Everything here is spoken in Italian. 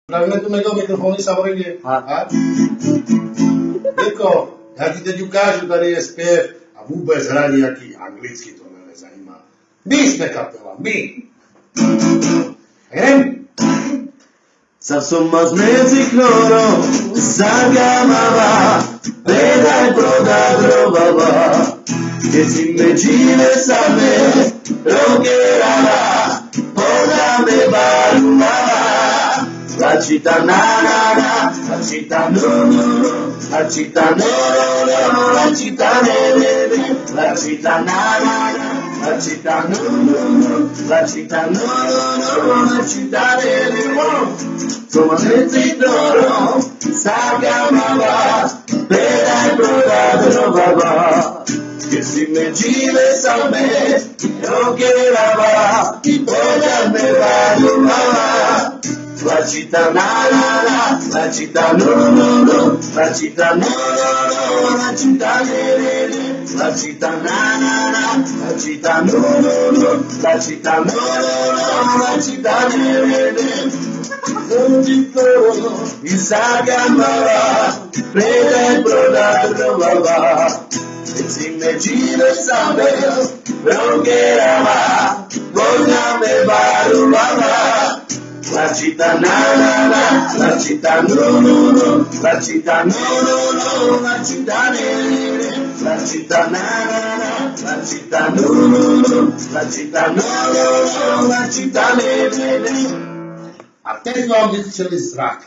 Правилето ме го микрофони саборење. Деко, ја ти да ѓу кажу да не е спев, а му без ради јаки англиски то не занима. Ми сме капела, ми! Грем! Савсом мазмеци хлоро, загамава, предај продадровава, ке си ме дживе саме, рокерава, подаме барумава, лачита на, лачита ну, лачита no, лачита не, лачита на, lacita no, lacita come mezzi d'oro, s'agamava, per il brodato baba, che si meggile salme, non che lava, poi a me va domava, lacita na, lacita no, lacita no, lacita ne, la città na, la città no, la città no, la città non ti trovo, il sagamava, preda il brodato trovava, e si me gira saber, non che era, voglio me barubava, la città na, la città no, la città no, la città ne, la città na, la città no, la città no, la città ne. A тези огници цели зрак.